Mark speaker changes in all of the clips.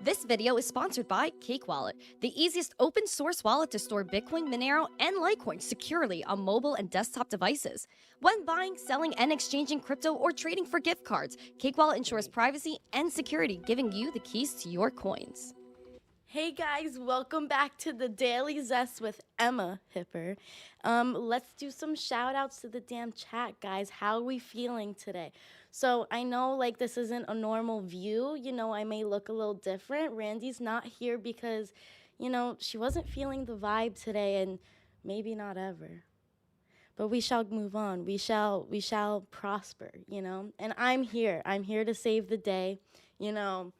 Speaker 1: This video is sponsored by Cake Wallet, the easiest open source wallet to store Bitcoin, Monero, and Litecoin securely on mobile and desktop devices. When buying, selling, and exchanging crypto or trading for gift cards, Cake Wallet ensures privacy and security, giving you the keys to your coins.
Speaker 2: Hey guys, welcome back to the Daily Zest with Randi Hipper. Let's do some shout outs to the damn chat, guys. How are we feeling today? So I know like this isn't a normal view, you know, I may look a little different. Randy's not here because, you know, she wasn't feeling the vibe today and maybe not ever. But we shall move on. We shall prosper, you know? And I'm here to save the day, you know.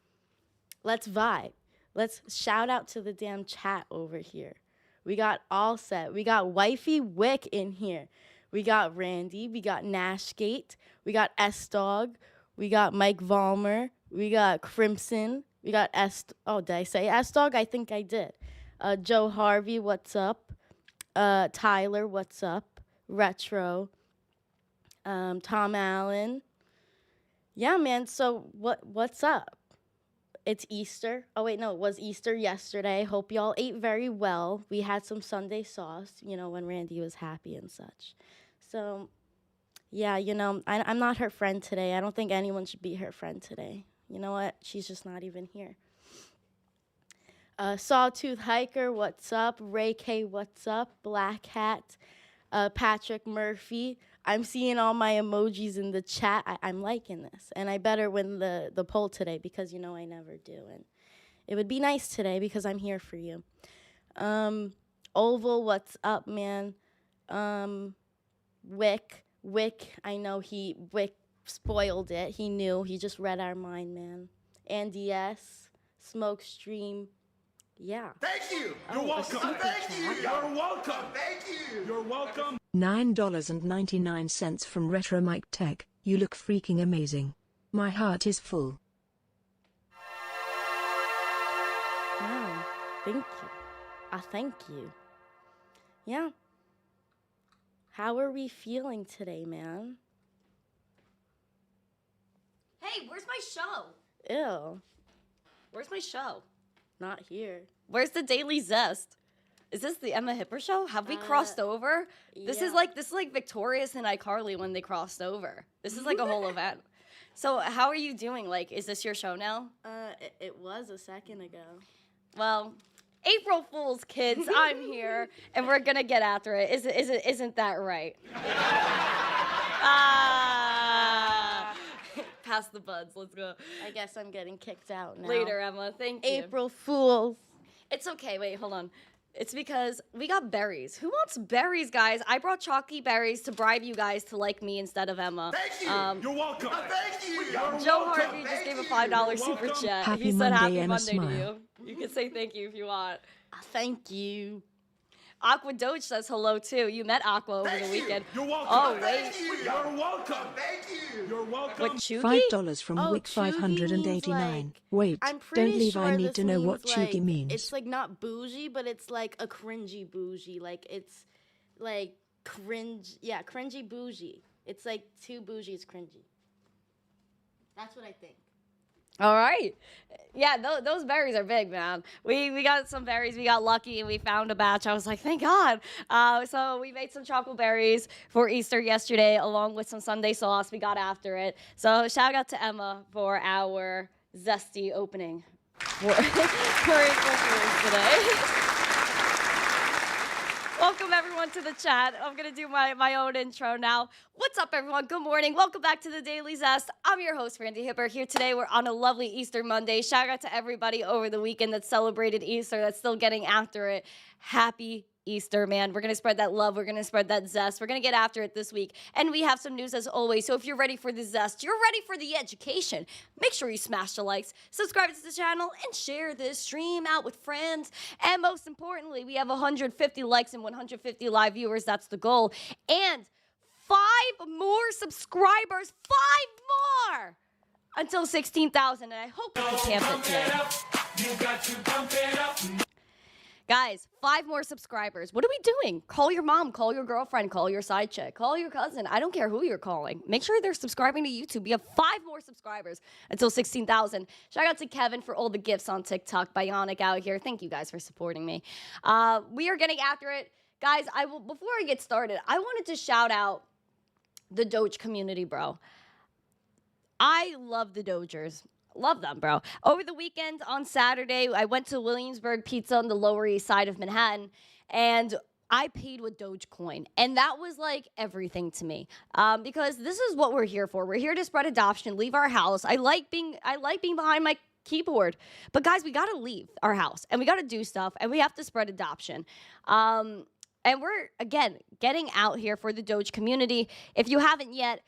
Speaker 2: Let's vibe. Let's shout out to the damn chat over here. We got All Set. We got Wifey Wick in here. We got Randy. We got Nashgate. We got S-Dog. We got Mike Vollmer. We got Crimson. We got oh, did I say S-Dog? I think I did. Joe Harvey, what's up? Tyler, what's up? Retro. Tom Allen. Yeah, man, so what's up? It's Easter. Oh, wait, no, it was Easter yesterday. Hope y'all ate very well. We had some Sunday sauce, you know, when Randy was happy and such. So, yeah, you know, I'm not her friend today. I don't think anyone should be her friend today. You know what? She's just not even here. Sawtooth Hiker, what's up? Ray K, what's up? Black Hat, Patrick Murphy. I'm seeing all my emojis in the chat. I'm liking this. And I better win the poll today because, you know, I never do. And it would be nice today because I'm here for you. Oval, what's up, man? Wick, I know Wick spoiled it. He knew. He just read our mind, man. Andy S, Smokestream. Yeah.
Speaker 3: Thank you. You're welcome. Thank you. You're welcome. Thank you. You're welcome.
Speaker 4: $9.99 from Retro Mike Tech. You look freaking amazing. My heart is full.
Speaker 2: Wow. Thank you. Thank you. Yeah. How are we feeling today, man?
Speaker 1: Hey, where's my show?
Speaker 2: Ew.
Speaker 1: Where's my show?
Speaker 2: Not here.
Speaker 1: Where's the Daily Zest? Is this the Randi Hipper show? Have we crossed over? This is like Victorious and iCarly when they crossed over. This is like a whole event. So how are you doing? Like, is this your show now?
Speaker 2: It was a second ago.
Speaker 1: Well, April Fools, kids. I'm here, and we're gonna get after it. Isn't that right? Pass the buds. Let's go.
Speaker 2: I guess I'm getting kicked out now.
Speaker 1: Later, Emma. Thank you.
Speaker 2: April Fools.
Speaker 1: It's okay. Wait, hold on. It's because we got berries. Who wants berries, guys? I brought chalky berries to bribe you guys to like me instead of Emma.
Speaker 3: Thank you. You're welcome. Thank you.
Speaker 1: Joe Harvey just gave a $5 super chat.
Speaker 4: Happy
Speaker 1: He said
Speaker 4: Monday
Speaker 1: happy
Speaker 4: and a
Speaker 1: Monday to
Speaker 4: smile.
Speaker 1: you. You can say thank you if you want.
Speaker 2: Thank you.
Speaker 1: Aqua Doge says hello too. You met Aqua over the weekend.
Speaker 3: You're welcome.
Speaker 1: Oh,
Speaker 3: Thank
Speaker 1: wait.
Speaker 3: you. You're welcome. Thank you. You're welcome.
Speaker 1: What, Chugi?
Speaker 4: $5 from
Speaker 2: Oh,
Speaker 4: Wick
Speaker 2: chuggy
Speaker 4: 589.
Speaker 2: means, like,
Speaker 4: Wait,
Speaker 2: I'm pretty
Speaker 4: don't leave.
Speaker 2: sure
Speaker 4: I need
Speaker 2: this
Speaker 4: to know what
Speaker 2: means,
Speaker 4: chuggy
Speaker 2: like,
Speaker 4: means.
Speaker 2: It's like not bougie, but it's like a cringy bougie. Like it's like cringe. Yeah, cringy bougie. It's like too bougie is cringy. That's what I think.
Speaker 1: All right. Yeah, those berries are big, man. We got some berries. We got lucky and we found a batch. I was like, thank God. So we made some chocolate berries for Easter yesterday along with some Sunday sauce. We got after it. So shout out to Emma for our zesty opening for April Fools today. Welcome, everyone, to the chat. I'm going to do my own intro now. What's up, everyone? Good morning. Welcome back to the Daily Zest. I'm your host, Randi Hipper. Here today, we're on a lovely Easter Monday. Shout out to everybody over the weekend that celebrated Easter, that's still getting after it. Happy Easter, man. We're going to spread that love. We're going to spread that zest. We're going to get after it this week. And we have some news as always. So if you're ready for the zest, you're ready for the education, make sure you smash the likes, subscribe to the channel, and share this stream out with friends. And most importantly, we have 150 likes and 150 live viewers. That's the goal. And 5 more subscribers. 5 more! Until 16,000. And I hope we can camp it today. Guys, 5 more subscribers. What are we doing? Call your mom, call your girlfriend, call your side chick, call your cousin. I don't care who you're calling. Make sure they're subscribing to YouTube. We have 5 more subscribers until 16,000. Shout out to Kevin for all the gifts on TikTok. Bionic out here. Thank you guys for supporting me. We are getting after it. Guys, before I get started, I wanted to shout out the Doge community, bro. I love the Dogers. Love them, bro. Over the weekend on Saturday, I went to Williamsburg Pizza on the Lower East Side of Manhattan, and I paid with Dogecoin. And that was like everything to me, because this is what we're here for. We're here to spread adoption, leave our house. I like being behind my keyboard. But guys, we got to leave our house, and we got to do stuff, and we have to spread adoption. And we're, again, getting out here for the Doge community. If you haven't yet,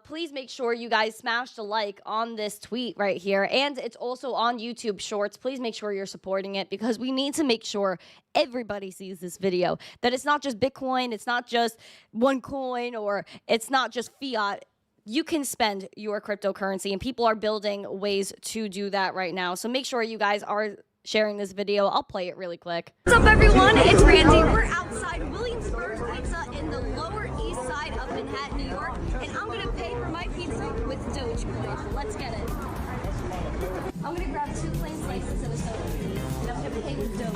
Speaker 1: please make sure you guys smash the like on this tweet right here. And it's also on YouTube Shorts. Please make sure you're supporting it, because we need to make sure everybody sees this video. That it's not just Bitcoin, it's not just one coin, or it's not just fiat. You can spend your cryptocurrency, and people are building ways to do that right now. So make sure you guys are sharing this video. I'll play it really quick. What's up, everyone? It's Randy. We're outside Williamsburg Pizza in the Lower East Side of Manhattan, New York, and I'm gonna pay for my pizza with Dogecoin. Let's get it. I'm gonna grab 2 plain slices and a soda, and I'm gonna pay with Doge.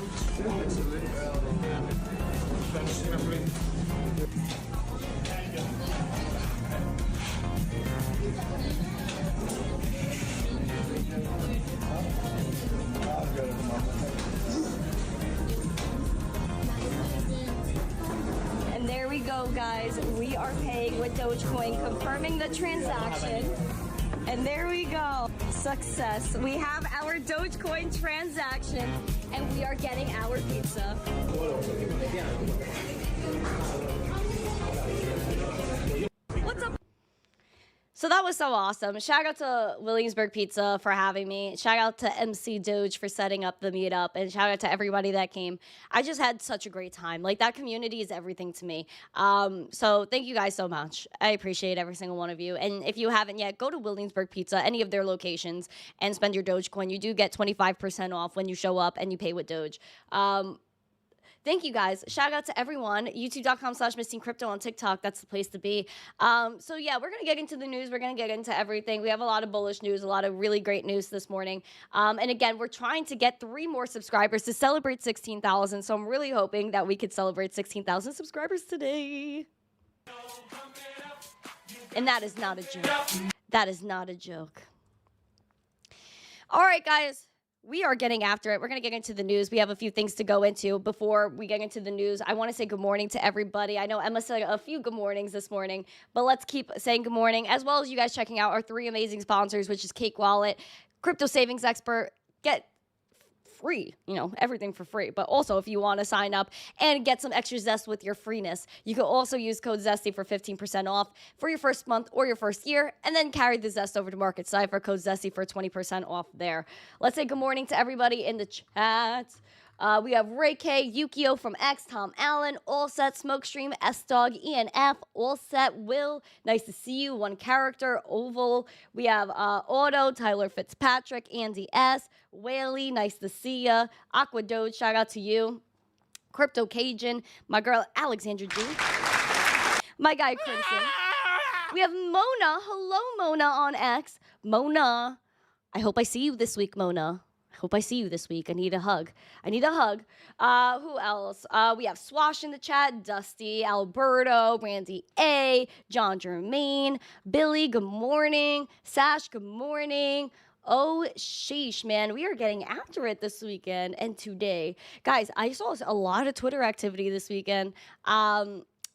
Speaker 1: And there we go, guys. We are paying with Dogecoin, confirming the transaction. And there we go. Success. We have our Dogecoin transaction, and we are getting our pizza. What's up? So that was so awesome. Shout out to Williamsburg Pizza for having me. Shout out to MC Doge for setting up the meetup. And shout out to everybody that came. I just had such a great time. Like, that community is everything to me. So thank you guys so much. I appreciate every single one of you. And if you haven't yet, go to Williamsburg Pizza, any of their locations, and spend your Dogecoin. You do get 25% off when you show up and you pay with Doge. Thank you, guys. Shout out to everyone. YouTube.com/missteencrypto on TikTok. That's the place to be. So, yeah, we're going to get into the news. We're going to get into everything. We have a lot of bullish news, a lot of really great news this morning. And, again, we're trying to get 3 more subscribers to celebrate 16,000. So I'm really hoping that we could celebrate 16,000 subscribers today. And that is not a joke. That is not a joke. All right, guys. We are getting after it. We're going to get into the news. We have a few things to go into. Before we get into the news, I want to say good morning to everybody. I know Emma said a few good mornings this morning, but let's keep saying good morning, as well as you guys checking out our 3 amazing sponsors, which is Cake Wallet, Crypto Savings Expert. Get free, everything for free. But also, if you want to sign up and get some extra zest with your freeness, you can also use code ZESTY for 15% off for your first month or your first year, and then carry the zest over to Market Cipher, code ZESTY for 20% off there. Let's say good morning to everybody in the chat. We have Ray K, Yukio from X, Tom Allen, All Set, Smokestream, S-Dog, ENF, All Set, Will, nice to see you, One Character, Oval. We have Auto, Tyler Fitzpatrick, Andy S, Whaley, nice to see ya, Aqua Doge, shout out to you, Crypto Cajun, my girl Alexandra G, my guy Crimson. We have Mona, hello Mona on X. Mona, I hope I see you this week, Mona. Hope I see you this week. I need a hug. Who else? We have Swash in the chat, Dusty, Alberto, Randy A, John Germain, Billy, good morning. Sash, good morning. Oh, sheesh, man. We are getting after it this weekend and today. Guys, I saw a lot of Twitter activity this weekend.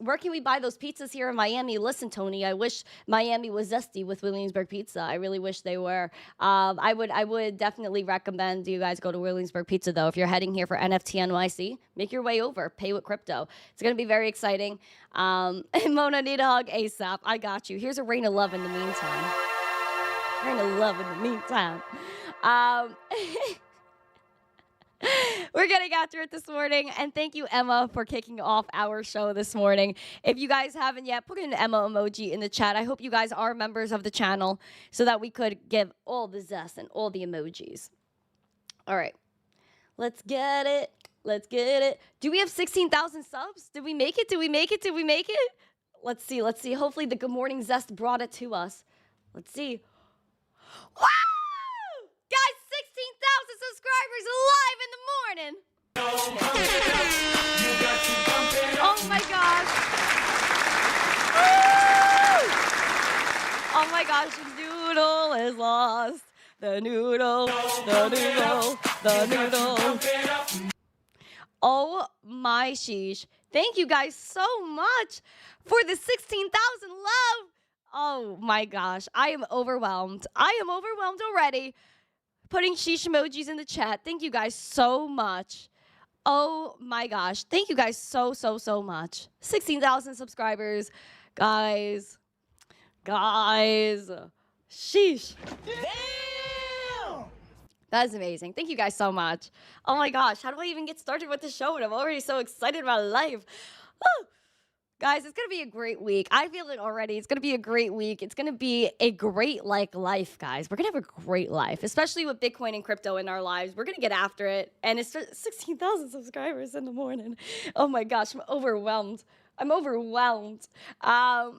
Speaker 1: Where can we buy those pizzas here in Miami? Listen, Tony, I wish Miami was zesty with Williamsburg Pizza. I really wish they were. I would definitely recommend you guys go to Williamsburg Pizza, though. If you're heading here for NFT NYC, make your way over. Pay with crypto. It's going to be very exciting. And Mona, need a hug ASAP. I got you. Here's a rain of love in the meantime. Rain of love in the meantime. We're getting after it this morning, and thank you, Emma, for kicking off our show this morning. If you guys haven't yet, put an Emma emoji in the chat. I hope you guys are members of the channel so that we could give all the zest and all the emojis. All right, let's get it. Let's get it. Do we have 16,000 subs? Did we make it? Did we make it? Did we make it? Let's see. Let's see. Hopefully the Good Morning Zest brought it to us. Let's see. Wow! Guys, 16,000 subscribers live in the morning. Oh my gosh. Woo! Oh my gosh, the noodle is lost. The noodle, the noodle, the noodle. Oh my sheesh. Thank you guys so much for the 16,000 love. Oh my gosh, I am overwhelmed. I am overwhelmed already. Putting sheesh emojis in the chat. Thank you guys so much. Oh my gosh. Thank you guys so much. 16,000 subscribers. Guys. Sheesh.
Speaker 3: Damn!
Speaker 1: That is amazing. Thank you guys so much. Oh my gosh. How do I even get started with the show? And I'm already so excited about life. Woo! Guys, it's going to be a great week. I feel it already. It's going to be a great week. It's going to be a great, life, guys. We're going to have a great life, especially with Bitcoin and crypto in our lives. We're going to get after it. And it's 16,000 subscribers in the morning. Oh, my gosh. I'm overwhelmed. I'm overwhelmed. Thank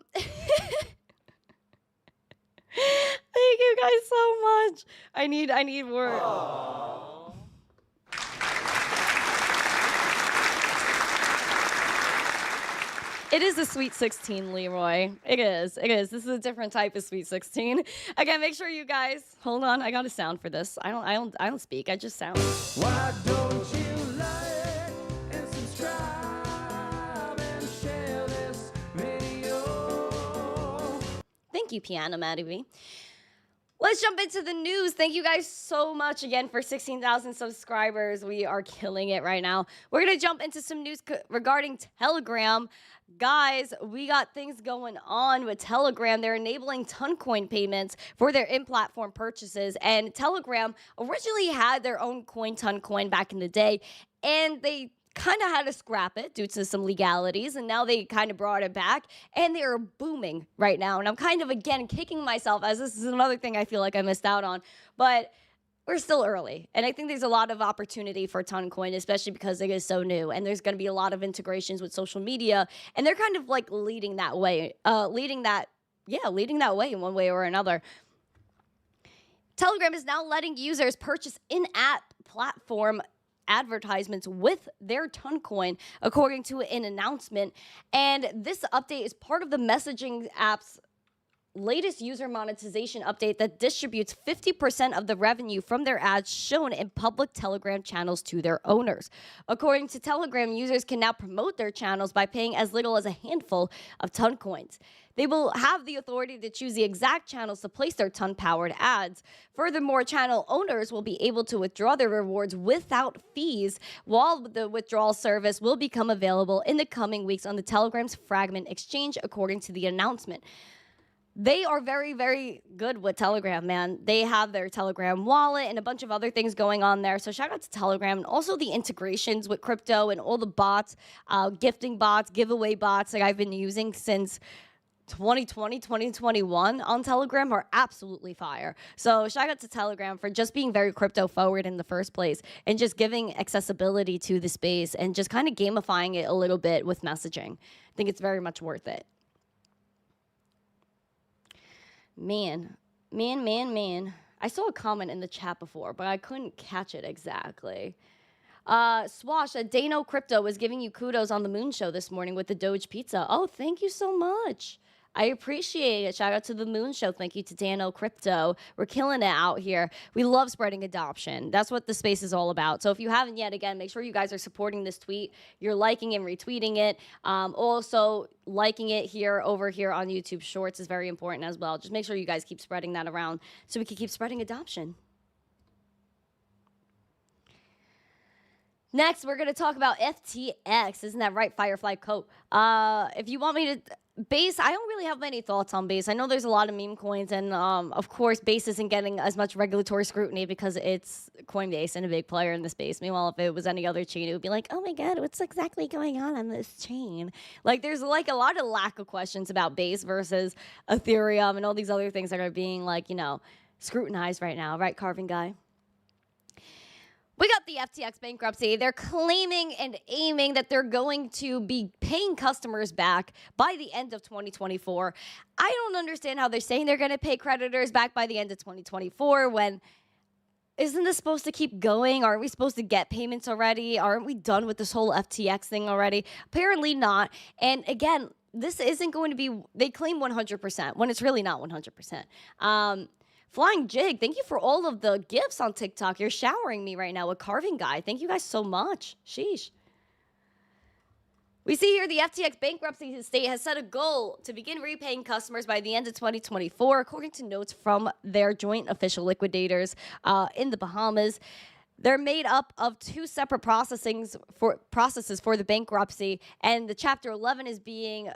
Speaker 1: you guys so much. I need more. Aww. It is a Sweet 16, Leroy. It is. This is a different type of Sweet 16. Again, make sure you guys hold on. I got a sound for this. I don't speak. I just sound.
Speaker 3: Why don't you like and subscribe and share this video?
Speaker 1: Thank you, Piano Maddie. Let's jump into the news. Thank you guys so much again for 16,000 subscribers. We are killing it right now. We're going to jump into some news regarding Telegram. Guys, we got things going on with Telegram. They're enabling Toncoin payments for their in-platform purchases. And Telegram originally had their own coin, Toncoin, back in the day. And they kind of had to scrap it due to some legalities, and now they kind of brought it back, and they are booming right now. And I'm kind of, again, kicking myself, as this is another thing I feel like I missed out on, but we're still early, and I think there's a lot of opportunity for Toncoin, especially because it is so new, and there's going to be a lot of integrations with social media, and they're kind of like leading that way in one way or another. Telegram is now letting users purchase in-app platform advertisements with their Toncoin, according to an announcement. And this update is part of the messaging app's latest user monetization update that distributes 50% of the revenue from their ads shown in public Telegram channels to their owners. According to Telegram, users can now promote their channels by paying as little as a handful of Toncoins. They will have the authority to choose the exact channels to place their Ton-powered ads. Furthermore, channel owners will be able to withdraw their rewards without fees, while the withdrawal service will become available in the coming weeks on the Telegram's Fragment exchange, according to the announcement. They are very, very good with Telegram, man. They have their Telegram wallet and a bunch of other things going on there. So shout out to Telegram, and also the integrations with crypto and all the bots, gifting bots, giveaway bots that I've been using since 2020, 2021 on Telegram are absolutely fire. So shout out to Telegram for just being very crypto forward in the first place, and just giving accessibility to the space and just kind of gamifying it a little bit with messaging. I think it's very much worth it. Man. I saw a comment in the chat before, but I couldn't catch it exactly. Swash at Dano Crypto was giving you kudos on the Moon Show this morning with the Doge pizza. Oh, thank you so much. I appreciate it. Shout out to the Moon Show. Thank you to Dano Crypto. We're killing it out here. We love spreading adoption. That's what the space is all about. So if you haven't yet, again, make sure you guys are supporting this tweet. You're liking and retweeting it. Also, liking it over here on YouTube Shorts is very important as well. Just make sure you guys keep spreading that around so we can keep spreading adoption. Next, we're going to talk about FTX. Isn't that right, Firefly Coat? If you want me to... Base, I don't really have many thoughts on Base. I know there's a lot of meme coins, and of course, Base isn't getting as much regulatory scrutiny because it's Coinbase and a big player in the space. Meanwhile, if it was any other chain, it would be like, oh my God, what's exactly going on this chain? Like, there's like a lot of lack of questions about Base versus Ethereum and all these other things that are being, like, you know, scrutinized right now, right, Carving Guy? We got the FTX bankruptcy, they're claiming and aiming that they're going to be paying customers back by the end of 2024. I don't understand how they're saying they're going to pay creditors back by the end of 2024 when isn't this supposed to keep going? Aren't we supposed to get payments already? Aren't we done with this whole FTX thing already? Apparently not. And again, this isn't going to be, they claim 100% when it's really not 100%. Flying Jig, thank you for all of the gifts on TikTok. You're showering me right now with Carving Guy. Thank you guys so much. Sheesh. We see here the FTX bankruptcy estate has set a goal to begin repaying customers by the end of 2024, according to notes from their joint official liquidators in the Bahamas. They're made up of two separate processes for the bankruptcy, and the Chapter 11 is being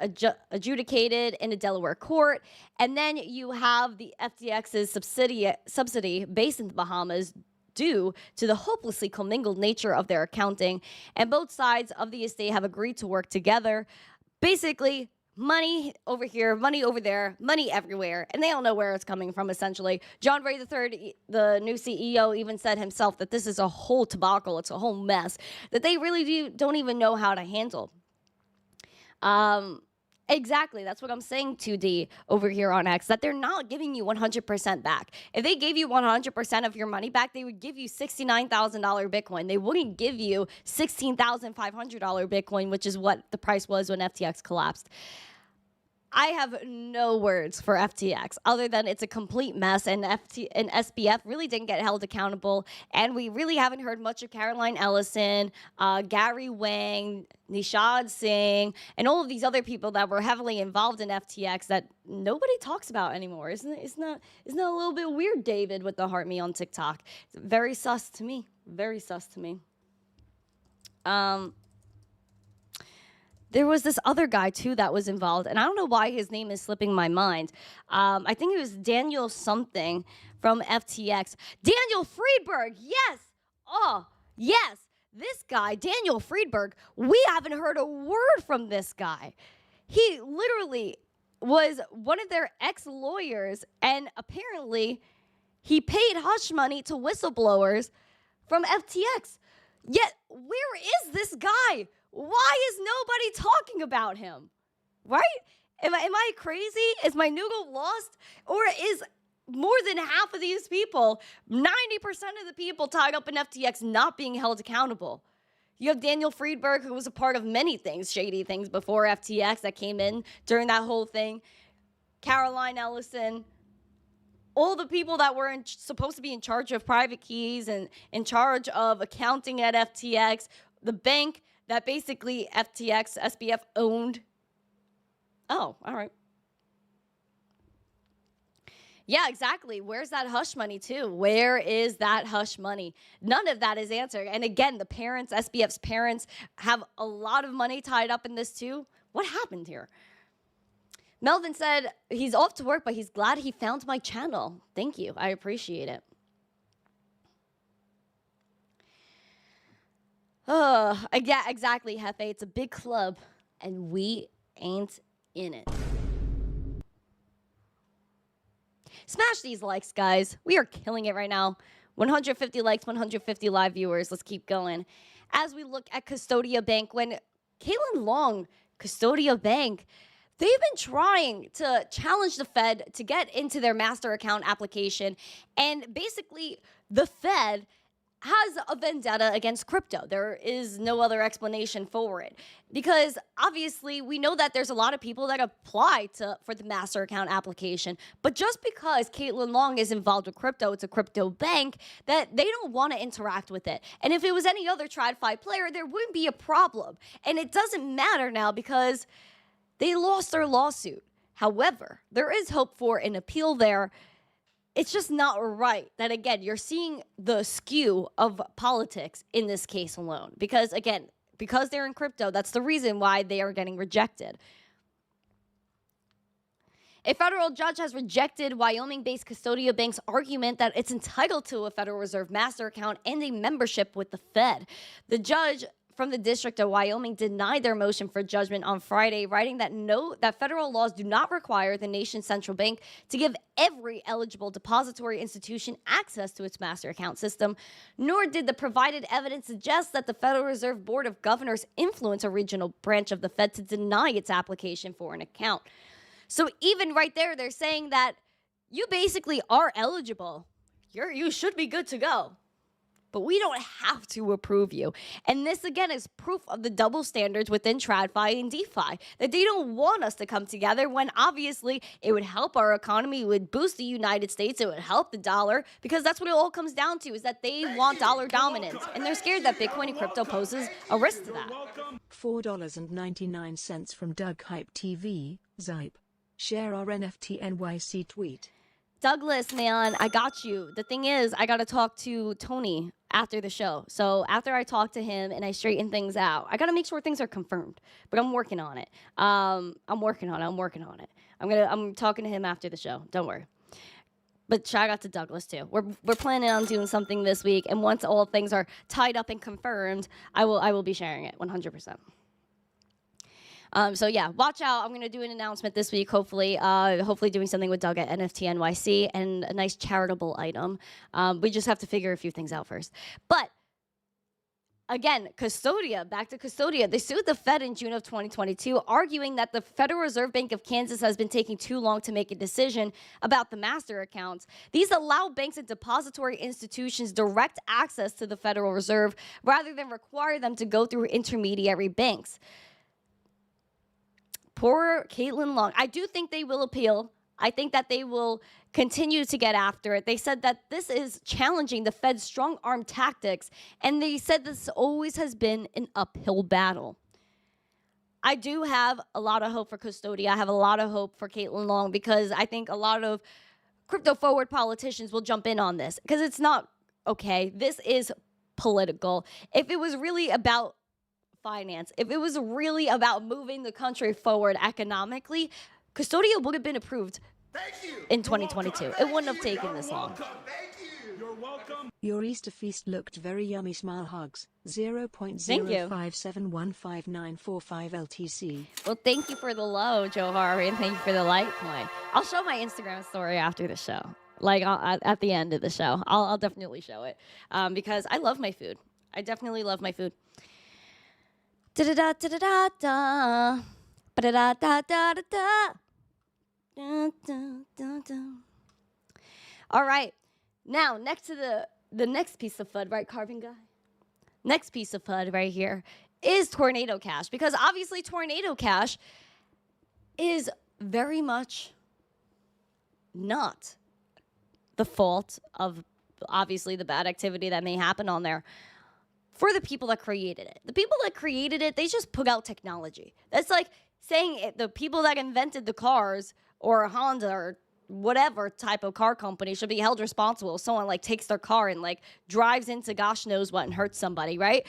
Speaker 1: adjudicated in a Delaware court. And then you have the FTX's subsidy based in the Bahamas due to the hopelessly commingled nature of their accounting. And both sides of the estate have agreed to work together. Basically, money over here, money over there, money everywhere, and they don't know where it's coming from, essentially. John Ray III, the new CEO, even said himself that this is a whole debacle, it's a whole mess, that they really don't even know how to handle. Exactly, that's what I'm saying, 2D, over here on X, that they're not giving you 100% back. If they gave you 100% of your money back, they would give you $69,000 Bitcoin. They wouldn't give you $16,500 Bitcoin, which is what the price was when FTX collapsed. I have no words for FTX other than it's a complete mess, and SBF really didn't get held accountable, and we really haven't heard much of Caroline Ellison, Gary Wang, Nishad Singh, and all of these other people that were heavily involved in FTX that nobody talks about anymore. Isn't that a little bit weird, David, with the heart me on TikTok? It's very sus to me. Very sus to me. There was this other guy, too, that was involved, and I don't know why his name is slipping my mind. I think it was Daniel something from FTX. Daniel Friedberg, yes! Oh, yes! This guy, Daniel Friedberg, we haven't heard a word from this guy. He literally was one of their ex-lawyers, and apparently he paid hush money to whistleblowers from FTX. Yet, where is this guy? Why is nobody talking about him? Right? Am I crazy? Is my noodle lost? Or is more than half of these people, 90% of the people tied up in FTX not being held accountable? You have Daniel Friedberg, who was a part of many things, shady things before FTX that came in during that whole thing. Caroline Ellison. All the people that were supposed to be in charge of private keys and in charge of accounting at FTX. The bank that basically FTX, SBF owned. Oh, all right. Yeah, exactly. Where's that hush money, too? Where is that hush money? None of that is answered. And again, the parents, SBF's parents, have a lot of money tied up in this, too. What happened here? Melvin said he's off to work, but he's glad he found my channel. Thank you. I appreciate it. Yeah, exactly, Hefe. It's a big club, and we ain't in it. Smash these likes, guys. We are killing it right now. 150 likes, 150 live viewers. Let's keep going. As we look at Custodia Bank, when Caitlin Long, Custodia Bank, they've been trying to challenge the Fed to get into their master account application, and basically the Fed has a vendetta against crypto. There is no other explanation for it. Because obviously we know that there's a lot of people that apply for the master account application. But just because Caitlin Long is involved with crypto, it's a crypto bank, that they don't want to interact with it. And if it was any other TradFi player, there wouldn't be a problem. And it doesn't matter now because they lost their lawsuit. However, there is hope for an appeal there. It's just not right that, again, you're seeing the skew of politics in this case alone. Because, again, because they're in crypto, that's the reason why they are getting rejected. A federal judge has rejected Wyoming-based Custodia Bank's argument that it's entitled to a Federal Reserve master account and a membership with the Fed. The judge from the District of Wyoming denied their motion for judgment on Friday, writing that federal laws do not require the nation's central bank to give every eligible depository institution access to its master account system, nor did the provided evidence suggest that the Federal Reserve Board of Governors influence a regional branch of the Fed to deny its application for an account. So even right there, they're saying that you basically are eligible. You should be good to go. But we don't have to approve you. And this, again, is proof of the double standards within TradFi and DeFi, that they don't want us to come together when obviously it would help our economy, it would boost the United States, it would help the dollar, because that's what it all comes down to, is that they want dollar dominance. And they're scared that Bitcoin and crypto poses a risk to that.
Speaker 4: $4.99 from Doug Hype TV, Zype. Share our NFT NYC tweet.
Speaker 1: Douglas, man, I got you. The thing is, I got to talk to Tony after the show. So after I talk to him and I straighten things out, I got to make sure things are confirmed. But I'm working on it. I'm working on it. I'm talking to him after the show. Don't worry. But shout out to Douglas too. We're planning on doing something this week, and once all things are tied up and confirmed, I will be sharing it 100%. So yeah, watch out. I'm going to do an announcement this week, hopefully doing something with Doug at NFT NYC and a nice charitable item. We just have to figure a few things out first. But again, back to Custodia. They sued the Fed in June of 2022, arguing that the Federal Reserve Bank of Kansas has been taking too long to make a decision about the master accounts. These allow banks and depository institutions direct access to the Federal Reserve rather than require them to go through intermediary banks. Poor Caitlin Long. I do think they will appeal. I think that they will continue to get after it. They said that this is challenging the Fed's strong arm tactics, and they said this always has been an uphill battle. I do have a lot of hope for Custodia. I have a lot of hope for Caitlin Long, because I think a lot of crypto-forward politicians will jump in on this, because it's not okay. This is political. If it was really about finance, if it was really about moving the country forward economically, Custodia would have been approved in 2022. It wouldn't have taken this long.
Speaker 3: You're welcome.
Speaker 4: Your Easter feast looked very yummy. Smile hugs.
Speaker 1: Thank you.
Speaker 4: 0.057159445 LTC.
Speaker 1: Well, thank you for the low, Joe Harvey, and thank you for the Litecoin. I'll show my Instagram story after the show, like at the end of the show. I'll definitely show it because I love my food. I definitely love my food. Da-da-da-da-da-da. Ba-da-da-da-da-da-da. Dun-dun-dun-dun. All right. Now, next to the next piece of FUD, right, Carving Guy? Next piece of FUD right here is Tornado Cash, because obviously Tornado Cash is very much not the fault of obviously the bad activity that may happen on there for the people that created it. The people that created it, they just put out technology. That's like saying the people that invented the cars or Honda or whatever type of car company should be held responsible if someone like takes their car and like drives into gosh knows what and hurts somebody, right?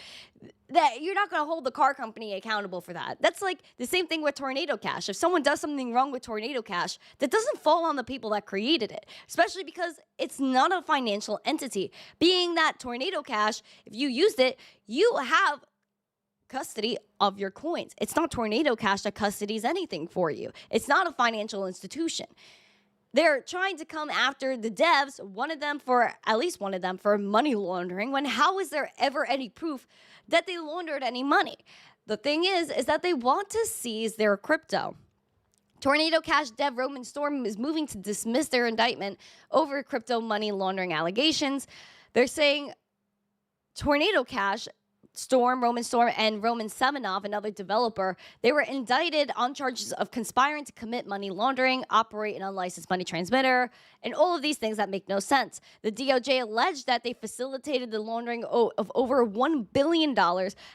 Speaker 1: That you're not going to hold the car company accountable for that. That's like the same thing with Tornado Cash. If someone does something wrong with Tornado Cash, that doesn't fall on the people that created it, especially because it's not a financial entity. Being that Tornado Cash, if you used it, you have custody of your coins. It's not Tornado Cash that custodies anything for you. It's not a financial institution. They're trying to come after the devs, at least one of them for money laundering, when how is there ever any proof that they laundered any money? The thing is that they want to seize their crypto. Tornado Cash dev Roman Storm is moving to dismiss their indictment over crypto money laundering allegations. They're saying Tornado Cash, Roman Storm, and Roman Semenov, another developer, they were indicted on charges of conspiring to commit money laundering, operate an unlicensed money transmitter, and all of these things that make no sense. The DOJ alleged that they facilitated the laundering of over $1 billion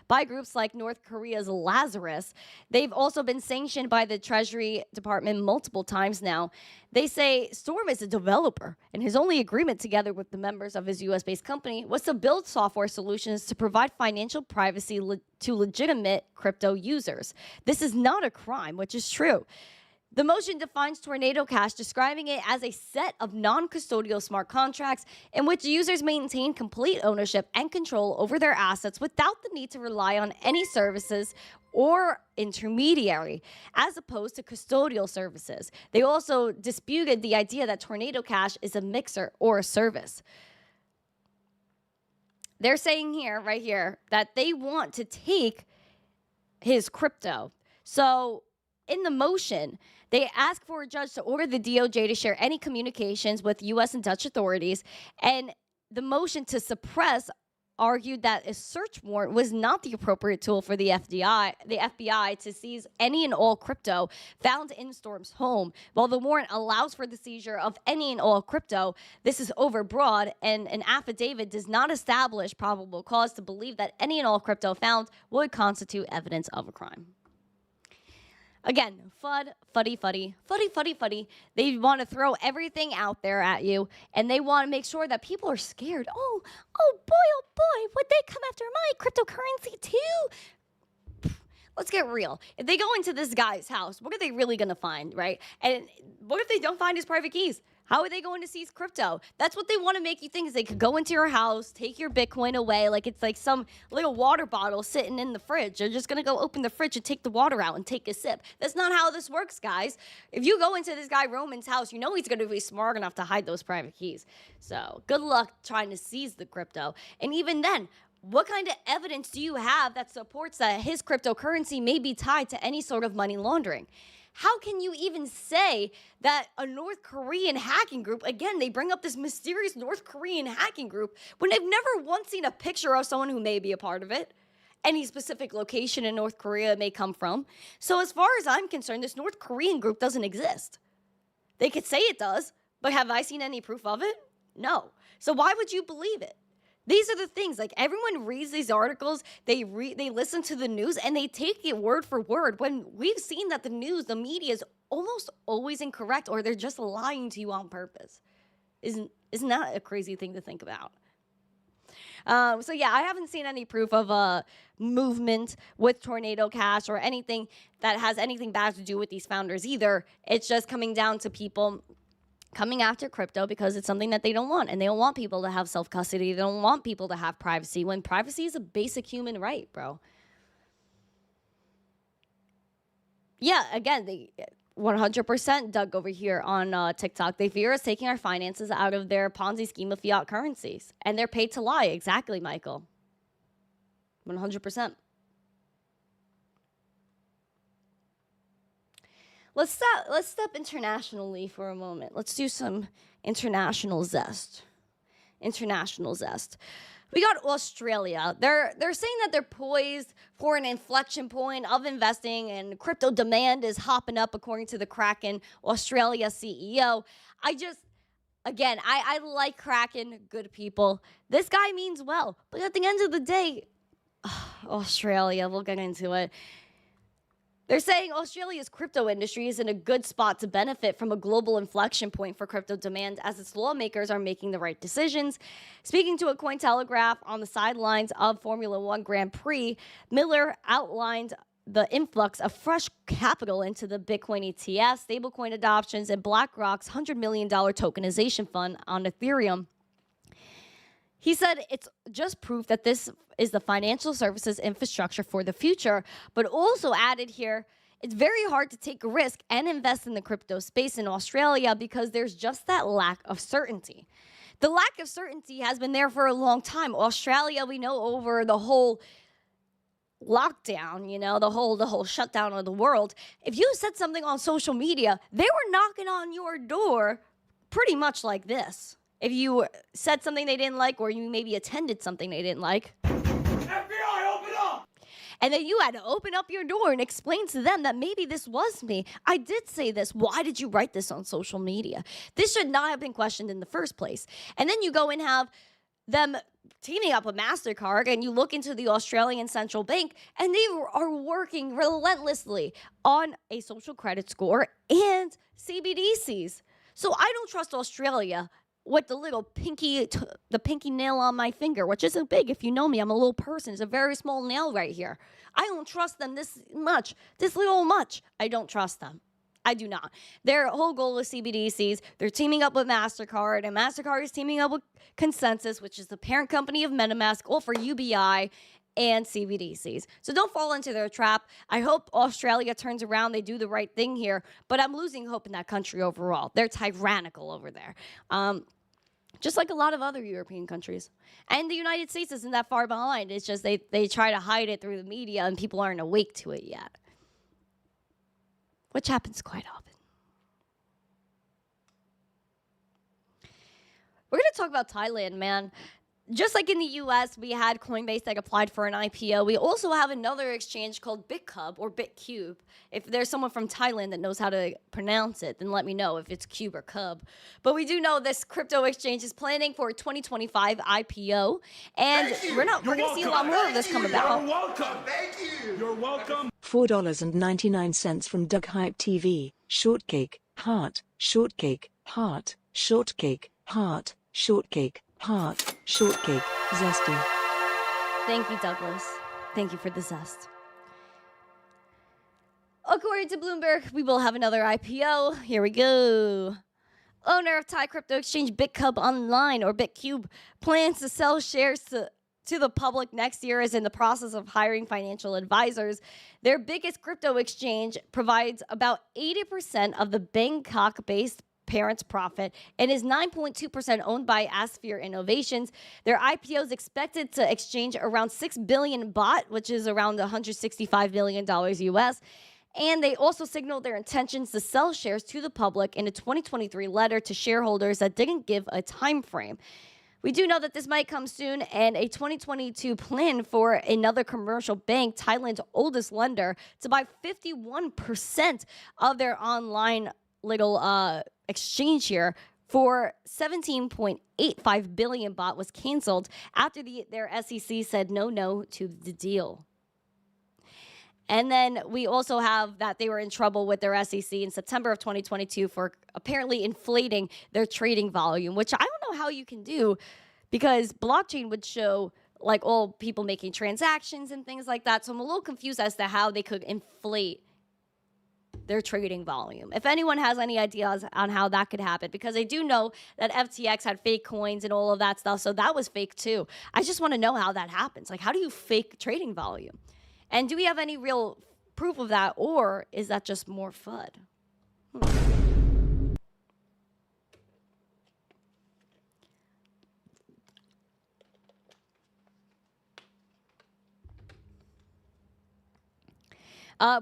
Speaker 1: by groups like North Korea's Lazarus. They've also been sanctioned by the Treasury Department multiple times now. They say Storm is a developer, and his only agreement together with the members of his U.S.-based company was to build software solutions to provide financial privacy to legitimate crypto users. This is not a crime, which is true. The motion defines Tornado Cash, describing it as a set of non-custodial smart contracts in which users maintain complete ownership and control over their assets without the need to rely on any services or intermediary, as opposed to custodial services. They also disputed the idea that Tornado Cash is a mixer or a service. They're saying here, right here, that they want to take his crypto. So in the motion, they ask for a judge to order the DOJ to share any communications with U.S. and Dutch authorities. And the motion to suppress argued that a search warrant was not the appropriate tool for the FBI to seize any and all crypto found in Storm's home. While the warrant allows for the seizure of any and all crypto, this is overbroad, and an affidavit does not establish probable cause to believe that any and all crypto found would constitute evidence of a crime. Again, fuddy. They want to throw everything out there at you, and they want to make sure that people are scared. Oh boy, would they come after my cryptocurrency too? Let's get real. If they go into this guy's house, what are they really going to find, right? And what if they don't find his private keys? How are they going to seize crypto? That's what they want to make you think, is they could go into your house, take your Bitcoin away, like it's like some little water bottle sitting in the fridge. They're just going to go open the fridge and take the water out and take a sip. That's not how this works, guys. If you go into this guy Roman's house, you know he's going to be smart enough to hide those private keys. So good luck trying to seize the crypto. And even then, what kind of evidence do you have that supports that his cryptocurrency may be tied to any sort of money laundering? How can you even say that a North Korean hacking group, again, they bring up this mysterious North Korean hacking group, when they've never once seen a picture of someone who may be a part of it? Any specific location in North Korea it may come from. So as far as I'm concerned, this North Korean group doesn't exist. They could say it does, but have I seen any proof of it? No. So why would you believe it? These are the things, like everyone reads these articles, they listen to the news, and they take it word for word, when we've seen that the news, the media is almost always incorrect, or they're just lying to you on purpose. Isn't that a crazy thing to think about? So yeah, I haven't seen any proof of a movement with Tornado Cash or anything that has anything bad to do with these founders either. It's just coming down to people coming after crypto because it's something that they don't want, and they don't want people to have self-custody. They don't want people to have privacy, when privacy is a basic human right, bro. Yeah, again, they 100% Doug over here on TikTok. They fear us taking our finances out of their Ponzi scheme of fiat currencies, and they're paid to lie. Exactly, Michael. 100%. Let's step internationally for a moment. Let's do some international zest. International zest. We got Australia. They're saying that they're poised for an inflection point of investing, and crypto demand is hopping up, according to the Kraken Australia CEO. I like Kraken, good people. This guy means well, but at the end of the day, Australia, we'll get into it. They're saying Australia's crypto industry is in a good spot to benefit from a global inflection point for crypto demand, as its lawmakers are making the right decisions. Speaking to a Cointelegraph on the sidelines of Formula One Grand Prix, Miller outlined the influx of fresh capital into the Bitcoin ETF, stablecoin adoptions, and BlackRock's $100 million tokenization fund on Ethereum. He said it's just proof that this is the financial services infrastructure for the future, but also added here, it's very hard to take a risk and invest in the crypto space in Australia because there's just that lack of certainty. The lack of certainty has been there for a long time. Australia, we know, over the whole lockdown, the whole shutdown of the world, if you said something on social media, they were knocking on your door pretty much like this. If you said something they didn't like, or you maybe attended something they didn't like,
Speaker 3: FBI, open up!
Speaker 1: And then you had to open up your door and explain to them that maybe this was me. I did say this. Why did you write this on social media? This should not have been questioned in the first place. And then you go and have them teaming up with MasterCard, and you look into the Australian Central Bank, and they are working relentlessly on a social credit score and CBDCs. So I don't trust Australia with the little pinky nail on my finger, which isn't big. If you know me, I'm a little person. It's a very small nail right here. I don't trust them this little much. I don't trust them. I do not. Their whole goal is CBDCs. They're teaming up with MasterCard, and MasterCard is teaming up with Consensus, which is the parent company of MetaMask, all for UBI and CBDCs. So don't fall into their trap. I hope Australia turns around. They do the right thing here, but I'm losing hope in that country overall. They're tyrannical over there. Just like a lot of other European countries. And the United States isn't that far behind. It's just they try to hide it through the media and people aren't awake to it yet. Which happens quite often. We're going to talk about Thailand, man. Just like in the US, we had Coinbase that applied for an IPO. We also have another exchange called Bitkub or Bitkub. If there's someone from Thailand that knows how to pronounce it, then let me know if it's Cube or Cub. But we do know this crypto exchange is planning for a 2025 IPO. And we're going to see a lot more of this come about.
Speaker 3: You're welcome. Thank you. You're welcome.
Speaker 4: $4.99 from DOGE TV. Shortcake, heart, shortcake, heart, shortcake, heart, shortcake, heart, shortcake, zesty.
Speaker 1: Thank you, Douglas. Thank you for the zest. According to Bloomberg, we will have another IPO. Here we go. Owner of Thai crypto exchange Bitkub Online or Bitkub plans to sell shares to the public next year, is in the process of hiring financial advisors. Their biggest crypto exchange provides about 80% of the Bangkok-based parent's profit and is 9.2% owned by Asphere Innovations. Their IPO is expected to exchange around 6 billion baht, which is around $165 million US. And they also signaled their intentions to sell shares to the public in a 2023 letter to shareholders that didn't give a time frame. We do know that this might come soon, and a 2022 plan for another commercial bank, Thailand's oldest lender, to buy 51% of their online little exchange here for 17.85 billion baht was canceled after their SEC said no to the deal. And then we also have that they were in trouble with their SEC in September of 2022 for apparently inflating their trading volume, which I don't know how you can do, because blockchain would show like all people making transactions and things like that. So I'm a little confused as to how they could inflate their trading volume. If anyone has any ideas on how that could happen, because I do know that FTX had fake coins and all of that stuff, so that was fake too. I just want to know how that happens. Like, how do you fake trading volume? And do we have any real proof of that, or is that just more FUD?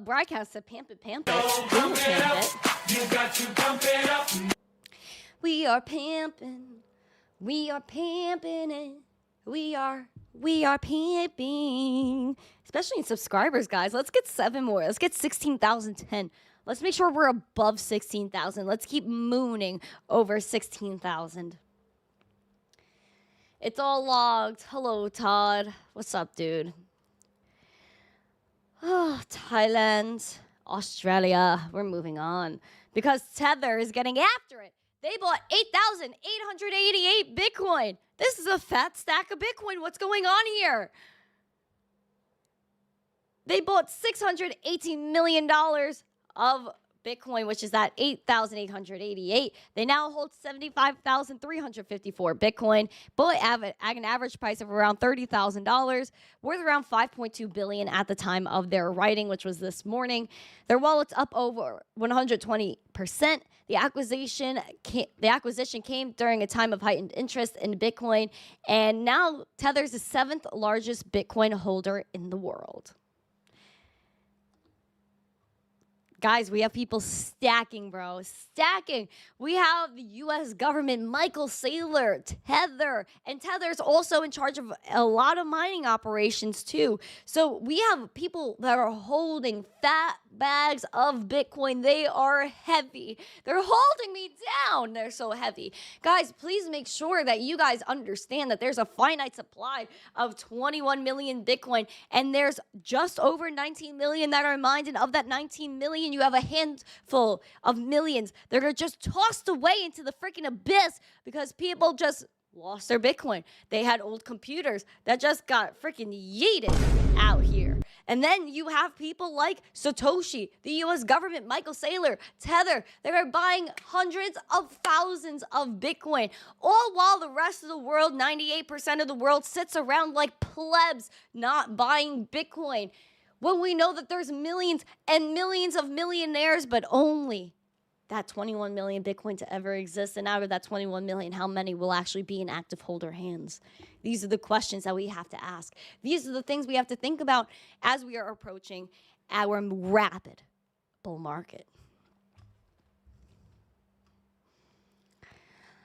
Speaker 1: Broadcast said, pamp it.
Speaker 3: Pump it up. You got to pump it up.
Speaker 1: We are pamping. We are pamping it. We are pamping. Especially in subscribers, guys. Let's get 7 more. Let's get 16,010. Let's make sure we're above 16,000. Let's keep mooning over 16,000. It's all logged. Hello, Todd. What's up, dude? Oh, Thailand, Australia. We're moving on because Tether is getting after it. They bought 8,888 Bitcoin. This is a fat stack of Bitcoin. What's going on here? They bought $618 million of Bitcoin, which is at 8,888. They now hold 75,354 Bitcoin, but at an average price of around $30,000, worth around $5.2 billion at the time of their writing, which was this morning. Their wallet's up over 120%. The acquisition came during a time of heightened interest in Bitcoin, and now Tether's the 7th largest Bitcoin holder in the world. Guys, we have people stacking, bro. Stacking. We have the U.S. government, Michael Saylor, Tether. And Tether's also in charge of a lot of mining operations, too. So we have people that are holding fat bags of Bitcoin. They are heavy. They're holding me down. They're so heavy. Guys, please make sure that you guys understand that there's a finite supply of 21 million Bitcoin. And there's just over 19 million that are mined. And of that 19 million, you have a handful of millions that are just tossed away into the freaking abyss because people just lost their Bitcoin. They had old computers that just got freaking yeeted out here. And then you have people like Satoshi, the US government, Michael Saylor, Tether. They are buying hundreds of thousands of Bitcoin, all while the rest of the world, 98% of the world, sits around like plebs not buying Bitcoin. When we know that there's millions and millions of millionaires, but only that 21 million Bitcoin to ever exist. And out of that 21 million, how many will actually be in active holder hands? These are the questions that we have to ask. These are the things we have to think about as we are approaching our rapid bull market.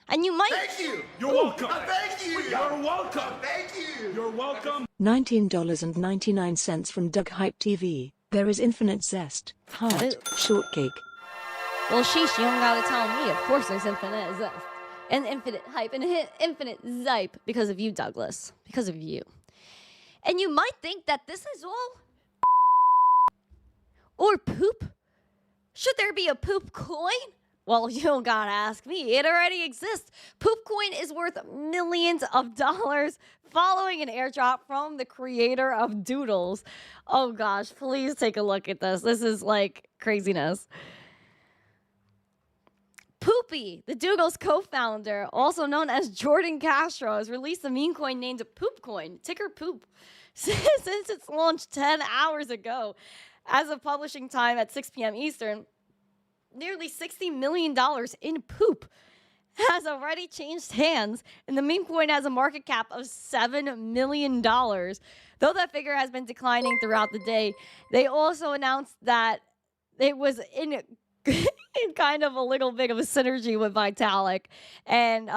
Speaker 1: And you might...
Speaker 3: Thank you. You're welcome. Thank you. You're welcome. Thank you. You're welcome.
Speaker 4: $19.99 from Hype TV. There is infinite zest, heart, shortcake.
Speaker 1: Well, sheesh, you don't gotta tell me. Of course there's infinite zest and infinite hype and infinite zipe because of you, Douglas. Because of you. And you might think that this is all or poop. Should there be a poop coin? Well, you don't gotta ask me. It already exists. Poopcoin is worth millions of dollars following an airdrop from the creator of Doodles. Oh gosh, please take a look at this. This is like craziness. Poopy, the Doodles co-founder, also known as Jordan Castro, has released a meme coin named Poopcoin, ticker poop, since its launch 10 hours ago. As of publishing time at 6 p.m. Eastern, nearly $60 million in poop has already changed hands, and the meme coin has a market cap of $7 million. Though that figure has been declining throughout the day, they also announced that it was in kind of a little bit of a synergy with Vitalik. And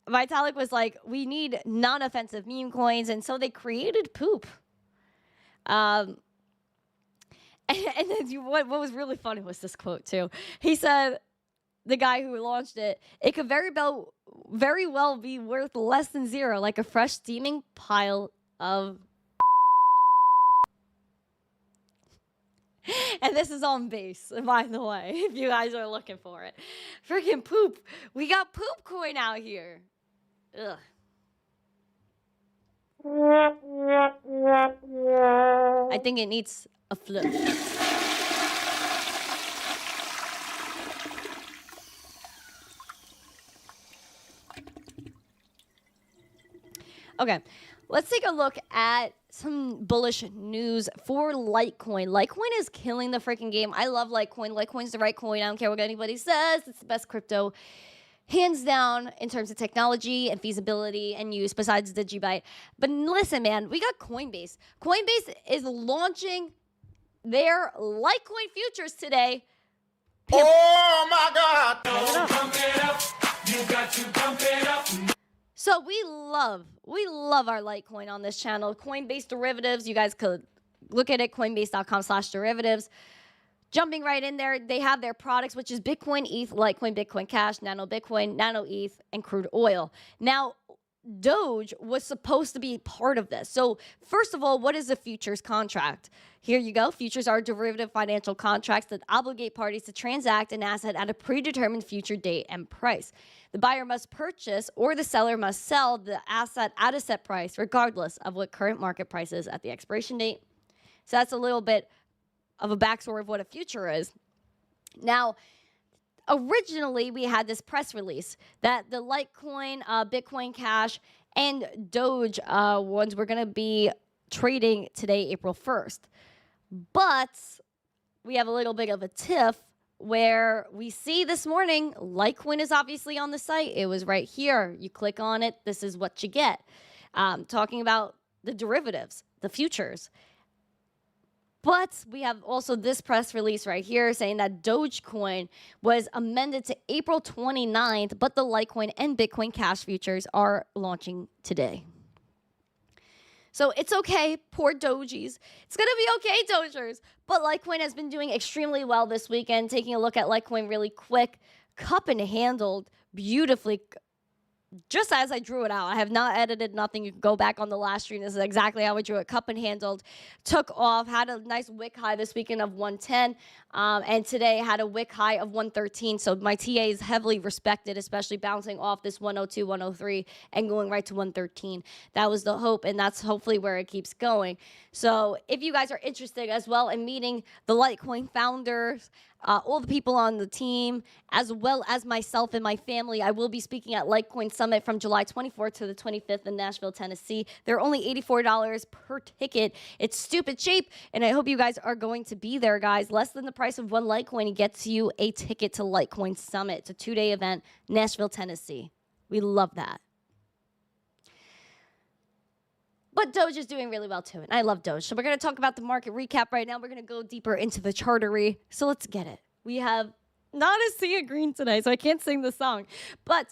Speaker 1: Vitalik was like, we need non-offensive meme coins, and so they created poop. And then what was really funny was this quote, too. He said, the guy who launched it, it could very well be worth less than zero, like a fresh steaming pile of... And this is on base, by the way, if you guys are looking for it. Freaking poop. We got Poopcoin out here. Ugh. I think it needs a flip. Okay, let's take a look at some bullish news for Litecoin. Litecoin is killing the freaking game. I love Litecoin. Litecoin's the right coin. I don't care what anybody says. It's the best crypto, hands down, in terms of technology and feasibility and use, besides Digibyte. But listen, man, we got Coinbase. Coinbase is launching their Litecoin futures today.
Speaker 3: Oh my God!
Speaker 5: Pump it up. You got to pump it up.
Speaker 1: So we love our Litecoin on this channel. Coinbase derivatives, you guys could look at it, coinbase.com/derivatives. Jumping right in there, they have their products, which is Bitcoin, ETH, Litecoin, Bitcoin Cash, Nano Bitcoin, Nano ETH, and crude oil. Now, Doge was supposed to be part of this. So first of all, what is a futures contract? Here you go. Futures are derivative financial contracts that obligate parties to transact an asset at a predetermined future date and price. The buyer must purchase or the seller must sell the asset at a set price, regardless of what current market price is at the expiration date. So that's a little bit of a backstory of what a future is. Now, originally, we had this press release that the Litecoin, Bitcoin Cash, and Doge ones were going to be trading today, April 1st. But we have a little bit of a tiff where we see this morning, Litecoin is obviously on the site. It was right here. You click on it. This is what you get. Talking about the derivatives, the futures. But we have also this press release right here saying that Dogecoin was amended to April 29th, but the Litecoin and Bitcoin Cash futures are launching today. So it's okay, poor Dogies. It's going to be okay, Dogers. But Litecoin has been doing extremely well this weekend. Taking a look at Litecoin really quick, cup and handled beautifully just as I drew it out. I have not edited nothing. You can go back on the last stream. This is exactly how I drew it. Cup and handled, took off, had a nice wick high this weekend of 110, and today had a wick high of 113. So my TA is heavily respected, especially bouncing off this 102, 103, and going right to 113. That was the hope, and that's hopefully where it keeps going. So if you guys are interested as well in meeting the Litecoin founders, all the people on the team, as well as myself and my family, I will be speaking at Litecoin Summit from July 24th to the 25th in Nashville, Tennessee. They're only $84 per ticket. It's stupid cheap, and I hope you guys are going to be there, guys. Less than the price of one Litecoin gets you a ticket to Litecoin Summit. It's a 2-day event, Nashville, Tennessee. We love that. But Doge is doing really well too, and I love Doge. So we're going to talk about the market recap right now. We're going to go deeper into the chartery. So let's get it. We have not a sea of green today, so I can't sing the song. But